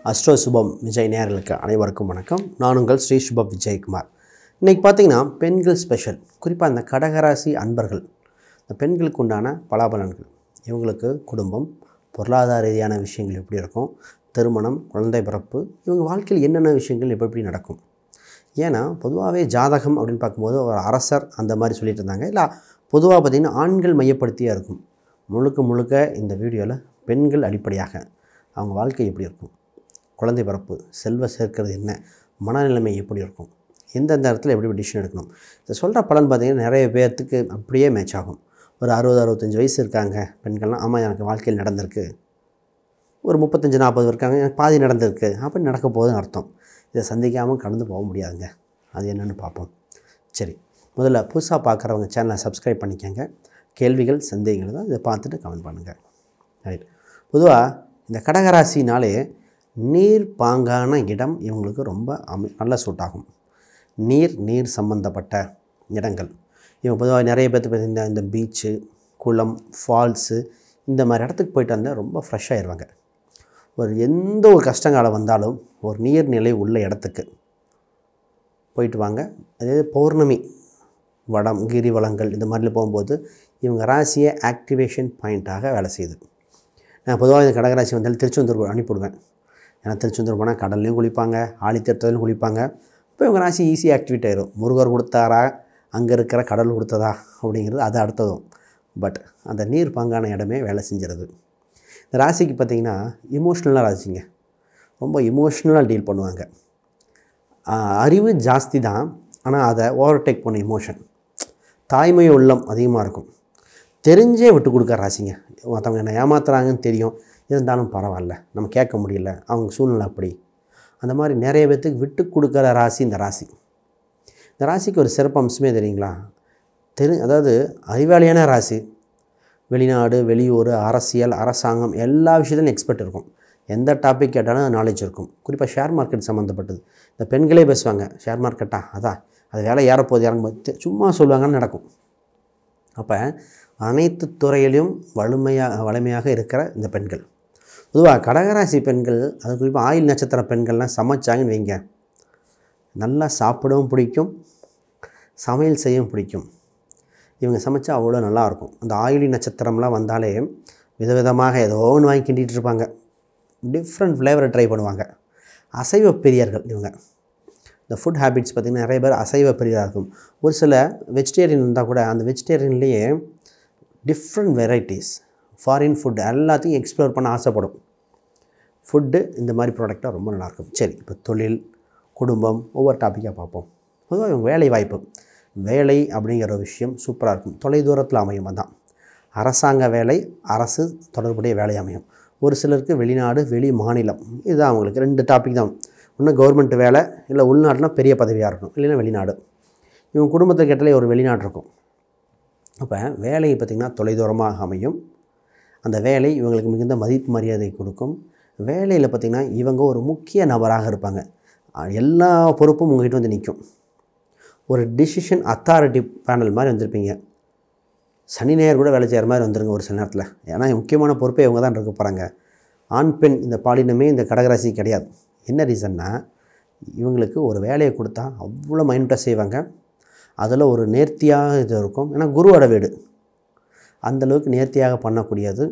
Astro சுபம் விஜய் நேயர்களுக்கு அனைவருக்கும் வணக்கம். நான் உங்கள் ஸ்ரீ சுபம் விஜயகுமார். இன்றைக்கி பார்த்திங்கன்னா பெண்கள் ஸ்பெஷல், குறிப்பாக இந்த கடகராசி அன்பர்கள், இந்த பெண்களுக்கு உண்டான பலாபலன்கள், இவங்களுக்கு குடும்பம், பொருளாதார ரீதியான விஷயங்கள் எப்படி இருக்கும், திருமணம், குழந்தை பிறப்பு, இவங்க வாழ்க்கையில் என்னென்ன விஷயங்கள் எப்படி நடக்கும். ஏன்னா பொதுவாகவே ஜாதகம் அப்படின்னு பார்க்கும்போது ஒரு அரசர் அந்த மாதிரி சொல்லிட்டு இருந்தாங்க. இல்லை பொதுவாக பார்த்திங்கன்னா ஆண்கள் மையப்படுத்தியாக இருக்கும். முழுக்க இந்த வீடியோவில் பெண்கள் அடிப்படையாக அவங்க வாழ்க்கை எப்படி இருக்கும், குழந்தை பிறப்பு, செல்வ சேர்க்கிறது என்ன, மனநிலைமை எப்படி இருக்கும், எந்தெந்த இடத்துல எப்படி டிசிஷன் எடுக்கணும், இதை சொல்கிற பலன் பார்த்திங்கன்னா நிறைய பேர்த்துக்கு அப்படியே மேட்ச் ஆகும். ஒரு 60-65 வயசு இருக்காங்க பெண்கள்லாம், ஆமாம் எனக்கு வாழ்க்கையில் நடந்திருக்கு. ஒரு 35-40 இருக்காங்க, எனக்கு பாதி நடந்திருக்கு, அப்படி நடக்க போகுதுன்னு அர்த்தம். இதை சந்திக்காமல் கடந்து போக முடியாதுங்க. அது என்னென்னு பார்ப்போம். சரி, முதல்ல புதுசாக பார்க்குறவங்க சேனலை சப்ஸ்கிரைப் பண்ணிக்கோங்க. கேள்விகள் சந்தேகங்கள் தான், இதை பார்த்துட்டு கமெண்ட் பண்ணுங்கள். ரைட். பொதுவாக இந்த கடகராசினாலே நீர் பாங்கான இடம் இவங்களுக்கு ரொம்ப நல்ல சூட் ஆகும். நீர் சம்பந்தப்பட்ட இடங்கள் இவங்க பொதுவாக நிறைய பேர்த்து பார்த்திங்கன்னா இந்த பீச்சு, குளம், ஃபால்ஸு இந்த மாதிரி இடத்துக்கு போயிட்டு வந்தால் ரொம்ப ஃப்ரெஷ் ஆயிடுவாங்க. எந்த ஒரு கஷ்டங்காலம் வந்தாலும் ஒரு நீர்நிலை உள்ள இடத்துக்கு போயிட்டு வாங்க. அதாவது பௌர்ணமி வடம், கிரிவலங்கள் இந்த மாதிரில போகும்போது இவங்க ராசியை ஆக்டிவேஷன் பாயிண்ட்டாக வேலை செய்யுது. நான் பொதுவாக இந்த கடகராசி வந்தாலும் திருச்செந்தூர் அனுப்பிவிடுவேன். ஏன்னா திருச்செந்தூர் போனால் கடல்லையும் குளிப்பாங்க, ஆழித்தீர்த்தத்திலும் குளிப்பாங்க. இப்போ இவங்க ராசி ஈஸியாக ஆக்டிவேட் ஆகிடும். முருகர் கொடுத்தாரா, அங்கே இருக்கிற கடல் கொடுத்ததா அப்படிங்கிறது அது அடுத்ததும். பட் அந்த நீர் பாங்கான இடமே வேலை செஞ்சிருது. இந்த ராசிக்கு பார்த்திங்கன்னா இமோஷ்னலாக ராசிங்க, ரொம்ப இமோஷ்னலாக டீல் பண்ணுவாங்க. அறிவு ஜாஸ்தி தான், ஆனால் அதை ஓவர்டேக் பண்ண இமோஷன், தாய்மை உள்ளம் அதிகமாக இருக்கும். தெரிஞ்சே விட்டு கொடுக்குற ராசிங்க. மற்றவங்க என்ன ஏமாத்துறாங்கன்னு தெரியும், இருந்தாலும் பரவாயில்ல, நம்ம கேட்க முடியல, அவங்க சூழ்நிலை அப்படி. அந்த மாதிரி நிறைய பேர்த்துக்கு விட்டு கொடுக்குற ராசி இந்த ராசி. இந்த ராசிக்கு ஒரு சிறப்பு அம்சமே தெரியுங்களா, அதாவது அறிவாளியான ராசி. வெளிநாடு, வெளியூர், அரசியல், அரசாங்கம் எல்லா விஷயத்துலையும் எக்ஸ்பர்ட் இருக்கும். எந்த டாபிக் கேட்டாலும் நாலேஜ் இருக்கும். குறிப்பாக ஷேர் மார்க்கெட் சம்மந்தப்பட்டது. இந்த பெண்களே பேசுவாங்க, ஷேர் மார்க்கெட்டா அதான் அது வேலை ஏறப்போகுது இறங்கும்போது சும்மா சொல்லுவாங்கன்னு நடக்கும். அப்போ அனைத்து துறையிலையும் வலிமையாக இருக்கிற இந்த பெண்கள், பொதுவாக கடகராசி பெண்கள், அது குறிப்பாக ஆயில் நட்சத்திர பெண்கள்லாம் சமைச்சாங்கன்னு வைங்க, நல்லா சாப்பிடவும் பிடிக்கும், சமையல் செய்யவும் பிடிக்கும். இவங்க சமைச்சா அவ்வளோ நல்லாயிருக்கும். அந்த ஆயிலி நட்சத்திரம்லாம் வந்தாலே விதவிதமாக ஏதோ ஒன்று வாங்கி கிண்டிகிட்டு இருப்பாங்க. டிஃப்ரெண்ட் ஃப்ளேவரை ட்ரை பண்ணுவாங்க. அசைவ பிரியர்கள் இவங்க. இந்த ஃபுட் ஹேபிட்ஸ் பார்த்திங்கன்னா நிறைய பேர் அசைவ பிரியராக இருக்கும். ஒரு சில வெஜிடேரியன் இருந்தால் கூட அந்த வெஜிடேரியன்லேயே டிஃப்ரெண்ட் வெரைட்டிஸ், ஃபாரின் ஃபுட் எல்லாத்தையும் எக்ஸ்ப்ளோர் பண்ண ஆசைப்படும். ஃபுட்டு இந்த மாதிரி ப்ராடக்டாக ரொம்ப நல்லாயிருக்கும். சரி, இப்போ தொழில், குடும்பம், ஒவ்வொரு டாப்பிக்காக பார்ப்போம். பொதுவாக இவங்க வேலை வாய்ப்பு, வேலை அப்படிங்கிற விஷயம் சூப்பராக இருக்கும். தொலைதூரத்தில் அமையும். அதுதான் அரசாங்க வேலை, அரசு தொடர்புடைய வேலை அமையும். ஒரு சிலருக்கு வெளிநாடு, வெளி மாநிலம், இதுதான் அவங்களுக்கு 2 டாபிக் தான். ஒன்று கவர்மெண்ட் வேலை, இல்லை உள்நாட்டினா பெரிய பதவியாக இருக்கும், இல்லைன்னா வெளிநாடு. இவங்க குடும்பத்தை கேட்டாலே ஒரு வெளிநாடு இருக்கும். அப்போ வேலையை பார்த்திங்கன்னா தொலைதூரமாக அமையும். அந்த வேலை இவங்களுக்கு மிகுந்த மதிப்பு மரியாதை கொடுக்கும். வேலையில் பார்த்திங்கன்னா இவங்க ஒரு முக்கிய நபராக இருப்பாங்க. எல்லா பொறுப்பும் உங்கள்கிட்ட வந்து நிற்கும். ஒரு டிசிஷன் அத்தாரிட்டி பேனல் மாதிரி வந்திருப்பீங்க. சனி ஞாயிறு கூட வேலை செய்கிற மாதிரி வந்துருங்க ஒரு சில நேரத்தில். ஏன்னா முக்கியமான பொறுப்பே இவங்க தான் இருக்க போகிறாங்க. ஆண் பெண் இந்த பாலினமே இந்த கடகராசி கிடையாது. என்ன ரீசன்னா, இவங்களுக்கு ஒரு வேலையை கொடுத்தா அவ்வளோ மைண்டாக செய்வாங்க. அதில் ஒரு நேர்த்தியாக இது இருக்கும். ஏன்னா குருவோட வீடு, அந்தளவுக்கு நேர்த்தியாக பண்ணக்கூடியது.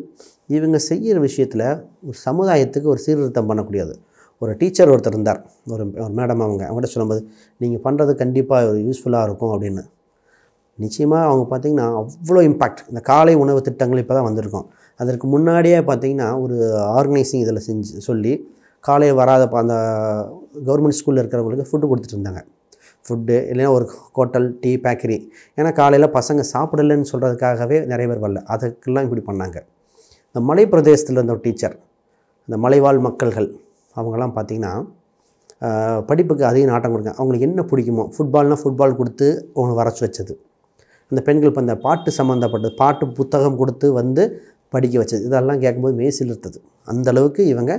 இவங்க செய்கிற விஷயத்தில் ஒரு சமுதாயத்துக்கு ஒரு சீர்திருத்தம் பண்ணக்கூடியது. ஒரு டீச்சர் ஒருத்தர் இருந்தார், ஒரு மேடம், அவங்ககிட்ட சொல்லும்போது நீங்கள் பண்ணுறது கண்டிப்பாக ஒரு யூஸ்ஃபுல்லாக இருக்கும் அப்படின்னு. நிச்சயமாக அவங்க பார்த்திங்கன்னா அவ்வளோ இம்பேக்ட். இந்த காலை உணவு திட்டங்கள் இப்போ தான் வந்திருக்கோம். அதற்கு முன்னாடியே பார்த்திங்கன்னா ஒரு ஆர்கனைசிங் இதில் சொல்லி காலையில் வராத அந்த கவர்மெண்ட் ஸ்கூலில் இருக்கிறவங்களுக்கு ஃபுட்டு கொடுத்துட்டு இருந்தாங்க. ஃபுட்டு இல்லைன்னா ஒரு ஹோட்டல், டீ, பேக்கரி. ஏன்னா காலையில் பசங்க சாப்பிடலன்னு சொல்கிறதுக்காகவே நிறைய பேர் வரல, அதுக்கெல்லாம் இப்படி பண்ணாங்க. இந்த மலை பிரதேசத்தில் இருந்த ஒரு டீச்சர், இந்த மலைவாழ் மக்கள்கள் அவங்கெல்லாம் பார்த்திங்கன்னா படிப்புக்கு அதிக நாட்டம் கொடுங்க. அவங்களுக்கு என்ன பிடிக்குமோ, ஃபுட்பால்னால் ஃபுட்பால் கொடுத்து அவங்க வரைச்சி வச்சது. அந்த பெண்கள் இப்போ அந்த பாட்டு சம்மந்தப்பட்டது, பாட்டு புத்தகம் கொடுத்து வந்து படிக்க வச்சது. இதெல்லாம் கேட்கும்போது மேசில் இருந்தது. அந்தளவுக்கு இவங்க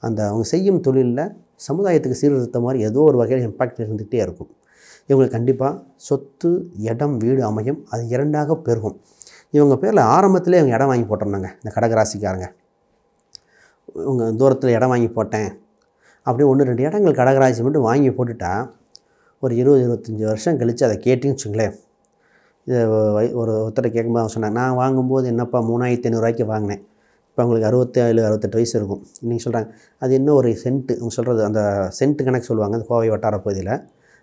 அவங்க செய்யும் தொழிலில் சமுதாயத்துக்கு சீர்திருத்த மாதிரி ஏதோ ஒரு வகையில் இம்பேக்ட் இருந்துகிட்டே இருக்கும். இவங்களுக்கு கண்டிப்பாக சொத்து, இடம், வீடு அமையும். அது 2ஆக பெருகும். இவங்க பேரில் ஆரம்பத்திலே இவங்க இடம் வாங்கி போட்டிருந்தாங்க இந்த கடகராசிக்காரங்க. இவங்க தூரத்தில் இடம் வாங்கி போட்டேன், அப்படியே 1, 2 இடங்கள் கடகராசி மட்டும் வாங்கி போட்டுட்டா ஒரு 20, 25 வருஷம் கழித்து அதை கேட்டிங்கன்னு வச்சுங்களேன். இதை ஒருத்தரை கேட்கும்போது அவங்க சொன்னாங்க, நான் வாங்கும்போது என்னப்பா 3500 வாங்கினேன், இப்போ அவங்களுக்கு 67, 68 வயசு இருக்கும். இன்றைக்கி சொல்கிறாங்க அது இன்னும் ஒரு சென்ட்டு, அவங்க சொல்கிறது அந்த சென்ட்டு கணக்கு சொல்லுவாங்க அந்த கோவை வட்டார பகுதியில்.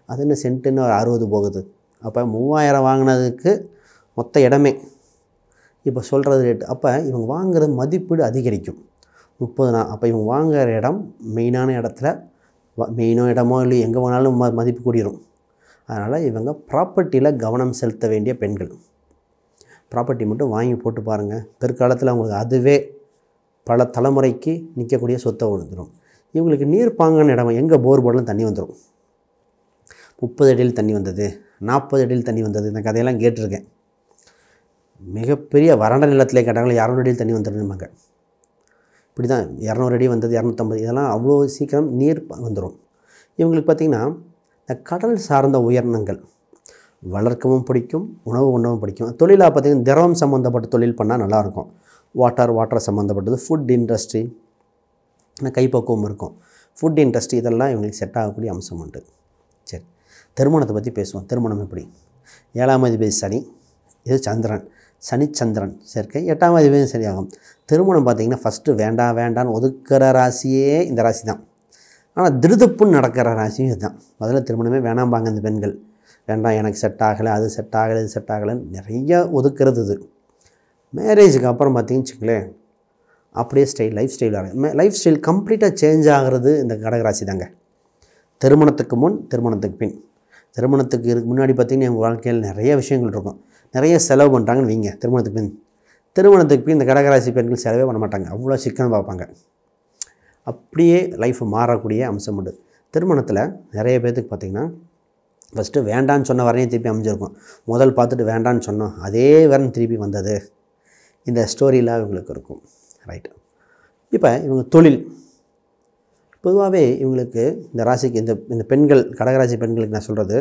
அது என்ன சென்ட்டுன்னு ஒரு 60 போகுது. அப்போ 3000 வாங்கினதுக்கு மொத்த இடமே இப்போ சொல்கிறது ரேட்டு. அப்போ இவங்க வாங்குகிற மதிப்பீடு அதிகரிக்கும் 30 நாள். அப்போ இவங்க வாங்குகிற இடம் மெயினான இடத்துல, மெயினோ இடமோ இல்லை எங்கே வேணாலும் மதிப்பு கூடிரும். அதனால் இவங்க ப்ராப்பர்ட்டியில் கவனம் செலுத்த வேண்டிய பெண்கள். ப்ராப்பர்ட்டி மட்டும் வாங்கி போட்டு பாருங்கள். பிற்காலத்தில் அவங்களுக்கு அதுவே பல தலைமுறைக்கு நிற்கக்கூடிய சொத்தை வந்துடும். இவங்களுக்கு நீர்ப்பாங்கான இடம், எங்கே போர் போடலாம் தண்ணி வந்துடும். 30 அடியில் தண்ணி வந்தது, 40 அடியில் தண்ணி வந்தது, இந்த கதையெல்லாம் கேட்டிருக்கேன். மிகப்பெரிய வறண்ட நிலத்திலே கேட்டாங்களே 200 அடியில் தண்ணி வந்துடுமாங்க. இப்படி தான் 200 அடி வந்தது, 250, இதெல்லாம் அவ்வளோ சீக்கிரம் நீர் வந்துடும். இவங்களுக்கு பார்த்திங்கன்னா இந்த கடல் சார்ந்த உயிரினங்கள் வளர்க்கவும் பிடிக்கும், உணவு உண்ணவும் பிடிக்கும். தொழிலாக பார்த்திங்கன்னா திரவம் சம்மந்தப்பட்ட தொழில் பண்ணால் நல்லாயிருக்கும். வாட்டர் சம்மந்தப்பட்டது, ஃபுட் இண்டஸ்ட்ரி, கைப்பக்குவம் இருக்கும். ஃபுட் இண்டஸ்ட்ரி இதெல்லாம் இவங்களுக்கு செட் ஆகக்கூடிய அம்சம் உண்டு. சரி, திருமணத்தை பற்றி பேசுவோம். திருமணம் எப்படி? 7ஆம் அதிபதி சனி, இது சந்திரன், சனிச்சந்திரன் சேர்க்கை. 8ஆம் அதிபதி சரியாகும். திருமணம் பார்த்திங்கன்னா ஃபஸ்ட்டு வேண்டான்னு ஒதுக்கிற ராசியே இந்த ராசி தான். ஆனால் திருதுப்புன்னு நடக்கிற ராசியும் இதுதான். முதல்ல திருமணமே வேணாம்பாங்க இந்த பெண்கள். வேண்டாம், எனக்கு செட் ஆகலை, அது செட் ஆகலை, இது செட் ஆகலைன்னு நிறையா ஒதுக்கிறது. இது மேரேஜுக்கு அப்புறம் பார்த்திங்கன்னு வச்சுங்களேன், அப்படியே லைஃப் ஸ்டைல் கம்ப்ளீட்டாக சேஞ்ச் ஆகிறது இந்த கடகராசி தாங்க. திருமணத்துக்கு முன், திருமணத்துக்கு பின். திருமணத்துக்கு முன்னாடி பார்த்திங்கன்னா எங்கள் வாழ்க்கையில் நிறைய விஷயங்கள் இருக்கும், நிறைய செலவு பண்ணுறாங்கன்னு வைங்க. திருமணத்துக்கு பின் இந்த கடகராசி பெண்கள் செலவே பண்ண மாட்டாங்க, அவ்வளோ சிக்கனம் பார்ப்பாங்க. அப்படியே லைஃப் மாறக்கூடிய அம்சம் உண்டு. திருமணத்தில் நிறைய பேர்த்துக்கு பார்த்திங்கன்னா ஃபஸ்ட்டு வேண்டான்னு சொன்ன வரையும் திருப்பி அமைஞ்சிருக்கும். முதல் பார்த்துட்டு வேண்டான்னு சொன்னோம், அதே வரன் திருப்பி வந்தது. இந்த ஸ்டோரிலாம் இவங்களுக்கு இருக்கும். ரைட்டு. இப்போ இவங்க தொழில் பொதுவாகவே இவங்களுக்கு இந்த ராசிக்கு இந்த பெண்கள், கடகராசி பெண்களுக்கு நான் சொல்கிறது,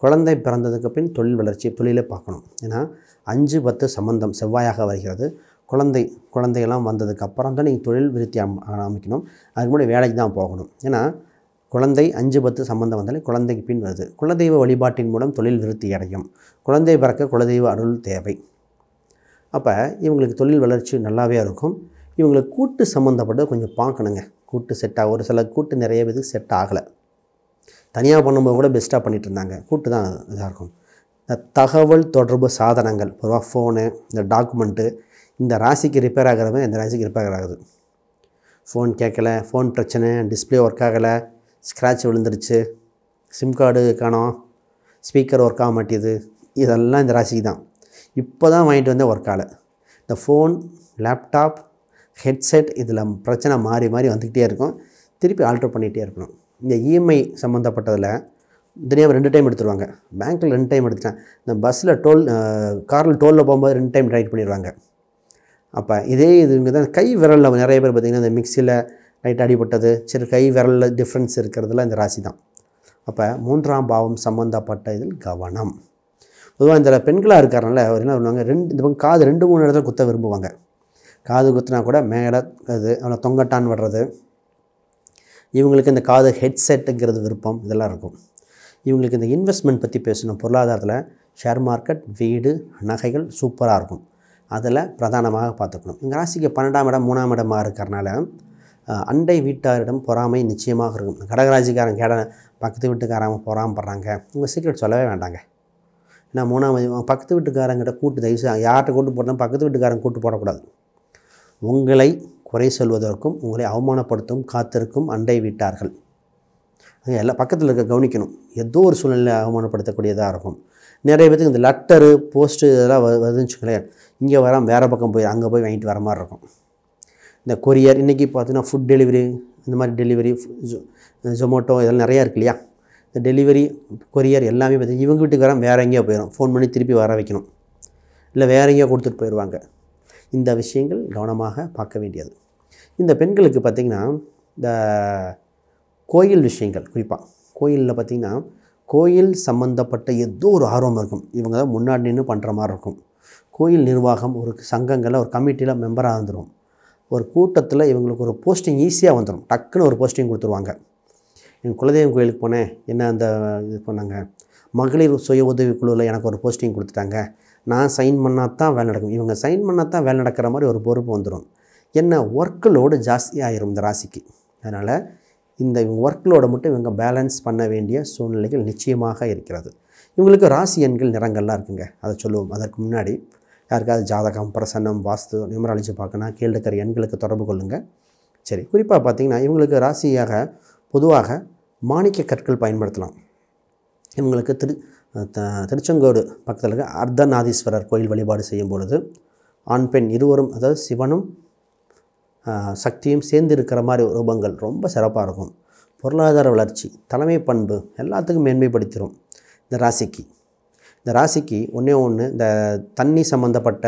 குழந்தை பிறந்ததுக்கு பின் தொழில் வளர்ச்சி, தொழிலே பார்க்கணும். ஏன்னா 5, 10 சம்பந்தம் செவ்வாயாக வருகிறது. குழந்தையெல்லாம் வந்ததுக்கு அப்புறம் தான் நீங்கள் தொழில் விருத்தி ஆரம்பிக்கணும். அதுக்கு முன்னாடி வேலைக்கு தான் போகணும். ஏன்னா குழந்தை 5, 10 சம்பந்தம் வந்தாலே குழந்தைக்கு பின் வருது. குலதெய்வ வழிபாட்டின் மூலம் தொழில் விருத்தி அடையும். குழந்தை பிறக்க குலதெய்வ அருள் தேவை. அப்போ இவங்களுக்கு தொழில் வளர்ச்சி நல்லாவே இருக்கும். இவங்களுக்கு கூட்டு சம்மந்தப்பட்டது கொஞ்சம் பார்க்கணுங்க. கூட்டு ஒரு சில கூட்டு நிறைய பேருக்கு செட் ஆகலை. தனியாக பண்ணும்போது கூட பெஸ்ட்டாக பண்ணிகிட்டு இருந்தாங்க. கூட்டு தான் இதாக இருக்கும். இந்த தகவல் தொடர்பு சாதனங்கள், பொதுவாக ஃபோனு, இந்த டாக்குமெண்ட்டு, இந்த ராசிக்கு ரிப்பேர் ஆகிறவங்க இந்த ராசிக்கு ரிப்பேர் ஆகுது. ஃபோன் கேட்கலை, ஃபோன் பிரச்சனை, டிஸ்பிளே ஒர்க் ஆகலை, ஸ்க்ராட்ச் விழுந்துருச்சு, சிம் கார்டு காணோம், ஸ்பீக்கர் ஒர்க் ஆக மாட்டேது, இதெல்லாம் இந்த ராசிக்கு தான். இப்போ தான் வாங்கிட்டு வந்தால் ஒர்க் ஆகலை. இந்த ஃபோன், லேப்டாப், ஹெட்செட் இதில் பிரச்சனை மாறி வந்துக்கிட்டே இருக்கும். திருப்பி ஆல்ட்ரு பண்ணிகிட்டே இருக்கணும். இந்த இஎம்ஐ சம்மந்தப்பட்டதில் தெரியாமல் 2 டைம் எடுத்துருவாங்க. பேங்க்கில் 2 டைம் எடுத்துட்டேன். இந்த பஸ்ஸில் காரில் டோலில் போகும்போது 2 டைம் ரைட் பண்ணிடுவாங்க. அப்போ இதே இவங்க தான் கை விரலில் நிறைய பேர் பார்த்திங்கன்னா இந்த மிக்சியில் ரைட் அடிபட்டது, சரி கை விரலில் டிஃப்ரென்ஸ் இருக்கிறதுல இந்த ராசி தான். அப்போ 3ஆம் பாவம் சம்மந்தப்பட்ட இதில் கவனம். பொதுவாக இந்த பெண்களாக இருக்கிறனால அவர் என்ன பண்ணுவாங்க, இந்த பக்கம் காது 2, 3 இடத்துல குத்த விரும்புவாங்க. காது குத்தினா கூட மேலே அது அவனை தொங்கட்டான் விடுறது. இவங்களுக்கு இந்த காது ஹெட்செட்டுங்கிறது விருப்பம், இதெல்லாம் இருக்கும். இவங்களுக்கு இந்த இன்வெஸ்ட்மெண்ட் பற்றி பேசணும். பொருளாதாரத்தில் ஷேர் மார்க்கெட், வீடு, நகைகள் சூப்பராக இருக்கும். அதில் பிரதானமாக பார்த்துக்கணும். எங்கள் ராசிக்கு 12ஆம் இடம் 3ஆம் இடமாக இருக்கிறனால அண்டை வீட்டாரிடம் பொறாமை நிச்சயமாக இருக்கும். கடகராசிக்காரன் பக்கத்து வீட்டுக்காரங்க பொறாமப்படுறாங்க, உங்கள் சீக்கிரம் சொல்லவே வேண்டாங்க. ஏன்னா 3ஆம் பக்கத்து வீட்டுக்காரங்கிட்ட கூட்டு தயவுசு யார்கிட்ட கூட்டு போட்டாலும் பக்கத்து வீட்டுக்காரங்க கூட்டு போடக்கூடாது. உங்களை குறை சொல்வதற்கும் உங்களை அவமானப்படுத்தும் காத்திருக்கும் அண்டை வீட்டார்கள் எல்லாம் பக்கத்தில் இருக்க கவனிக்கணும். ஏதோ ஒரு சூழ்நிலை அவமானப்படுத்தக்கூடியதாக இருக்கும். நிறைய பேருக்கு இந்த லெட்டரு, போஸ்ட்டு இதெல்லாம் வருதுன்னு வச்சுக்கோங்களேன், இங்கே வராமல் வேறு பக்கம் போய் அங்கே போய் வாங்கிட்டு வர மாதிரி இருக்கும். இந்த கொரியர் இன்றைக்கி பார்த்தீங்கன்னா ஃபுட் டெலிவரி, இந்த மாதிரி டெலிவரி, ஜொமேட்டோ இதெல்லாம் நிறையா இருக்கு இல்லையா. இந்த டெலிவரி, கொரியர் எல்லாமே பார்த்திங்கன்னா இவங்க வீட்டுக்கு வர வேறு எங்கேயோ போயிடும். ஃபோன் பண்ணி திருப்பி வர வைக்கணும், இல்லை வேறு எங்கேயோ கொடுத்துட்டு போயிடுவாங்க. இந்த விஷயங்கள் கவனமாக பார்க்க வேண்டியது. இந்த பெண்களுக்கு பார்த்திங்கன்னா இந்த கோயில் விஷயங்கள், குறிப்பாக கோயிலில் பார்த்திங்கன்னா கோயில் சம்மந்தப்பட்ட ஏதோ ஒரு ஆர்வம் இருக்கும். இவங்க தான் முன்னாடி நின்று பண்ணுற மாதிரி இருக்கும். கோயில் நிர்வாகம், ஒரு சங்கங்களில் ஒரு கமிட்டியில் மெம்பராக வந்துடும். ஒரு கூட்டத்தில் இவங்களுக்கு ஒரு போஸ்டிங் ஈஸியாக வந்துடும். டக்குன்னு ஒரு போஸ்டிங் கொடுத்துருவாங்க. என் குலதெய்வம் கோயிலுக்கு போனேன், என்ன அந்த இது பண்ணாங்க, மகளிர் சுய உதவிக்குழுவில் எனக்கு ஒரு போஸ்டிங் கொடுத்துட்டாங்க, நான் சைன் பண்ணால் தான் வேலை நடக்கும். இவங்க சைன் பண்ணால் தான் வேலை நடக்கிற மாதிரி ஒரு பொறுப்பு வந்துடும். என்ன ஒர்க் லோடு ஜாஸ்தியாகிரும் இந்த ராசிக்கு. அதனால் இந்த ஒர்க் லோடை மட்டும் இவங்க பேலன்ஸ் பண்ண வேண்டிய சூழ்நிலைகள் நிச்சயமாக இருக்கிறது. இவங்களுக்கு ராசி எண்கள் நிறங்கள்லாம் இருக்குங்க, அதை சொல்லுவோம். அதற்கு முன்னாடி யாருக்காவது ஜாதகம், பிரசன்னம், வாஸ்து, நியூமராலஜி பார்க்கணும், கீழே இருக்கிற எண்களுக்கு தொடர்பு கொள்ளுங்கள். சரி, குறிப்பாக பார்த்திங்கன்னா இவங்களுக்கு ராசியாக பொதுவாக மாணிக்க கற்கள் பயன்படுத்தலாம். இவங்களுக்கு திருச்செங்கோடு பக்கத்தில் இருக்க அர்த்தநாதீஸ்வரர் கோயில் வழிபாடு செய்யும் பொழுது ஆண் பெண் இருவரும், அதாவது சிவனும் சக்தியும் சேர்ந்து இருக்கிற மாதிரி ரூபங்கள் ரொம்ப சிறப்பாக இருக்கும். பொருளாதார வளர்ச்சி, தலைமை பண்பு எல்லாத்துக்கும் மேன்மைப்படுத்திடும் இந்த ராசிக்கு. இந்த ராசிக்கு ஒன்றே ஒன்று, இந்த தண்ணி சம்மந்தப்பட்ட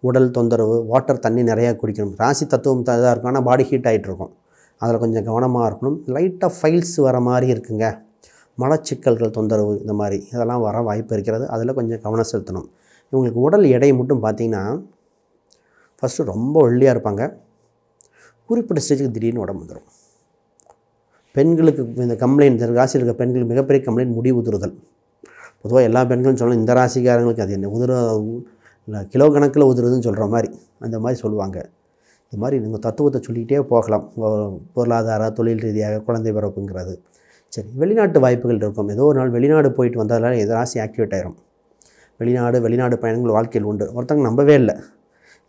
உடல் தொந்தரவு, வாட்டர், தண்ணி நிறையா குடிக்கணும். ராசி தத்துவம் இதாக இருக்கும், ஆனால் பாடி ஹீட் ஆகிட்டு இருக்கும். அதில் கொஞ்சம் கவனமாக இருக்கணும். லைட்டாக ஃபைல்ஸ் வர மாதிரி இருக்குங்க, மலச்சிக்கல்கள் தொந்தரவு, இந்த மாதிரி இதெல்லாம் வர வாய்ப்பு இருக்கிறது. அதில் கொஞ்சம் கவனம் செலுத்தணும். இவங்களுக்கு உடல் எடை மட்டும் பார்த்திங்கன்னா ஃபஸ்ட்டு ரொம்ப ஒல்லியாக இருப்பாங்க, குறிப்பிட்ட ஸ்டேஜுக்கு திடீர்னு உடம்பு வந்துடும். பெண்களுக்கு இந்த கம்ப்ளைண்ட், ராசியில் இருக்க பெண்களுக்கு மிகப்பெரிய கம்ப்ளைண்ட் முடி உதிருதல். பொதுவாக எல்லா பெண்களும் சொல்லணும், இந்த ராசிக்காரங்களுக்கு அது என்ன இல்லை கிலோ கணக்கில் உதிருதுன்னு சொல்கிற மாதிரி, அந்த மாதிரி சொல்லுவாங்க. இது மாதிரி நீங்கள் தத்துவத்தை சொல்லிக்கிட்டே போகலாம். பொருளாதார, தொழில் ரீதியாக, குழந்தை பிறப்புங்கிறது. சரி, வெளிநாட்டு வாய்ப்புகள் இருக்கும். ஏதோ ஒரு நாள் வெளிநாடு போயிட்டு வந்ததால் எது ராசி ஆக்டிவேட் ஆகிரும். வெளிநாடு பயணங்கள் வாழ்க்கையில் உண்டு. ஒருத்தவங்க நம்பவே இல்லை,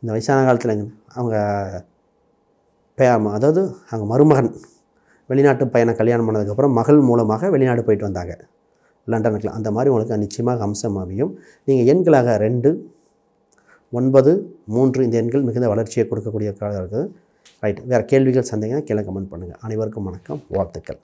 இந்த வயசான காலத்தில் அவங்க அதாவது அவங்க மருமகன் வெளிநாட்டு பையனை கல்யாணம் பண்ணதுக்கப்புறம் மகள் மூலமாக வெளிநாடு போயிட்டு வந்தாங்க, லண்டனுக்குலாம். அந்த மாதிரி உங்களுக்கு நிச்சயமாக அம்சம் அமையும். நீங்கள் எண்களாக 2, 9, 3 இந்த எண்கள் மிகுந்த வளர்ச்சியை கொடுக்கக்கூடிய காலம் இருக்குது. ரைட், வேறு கேள்விகள், சந்தேகம் கீழே கமெண்ட் பண்ணுங்கள். அனைவருக்கும் வணக்கம், வாழ்த்துக்கள்.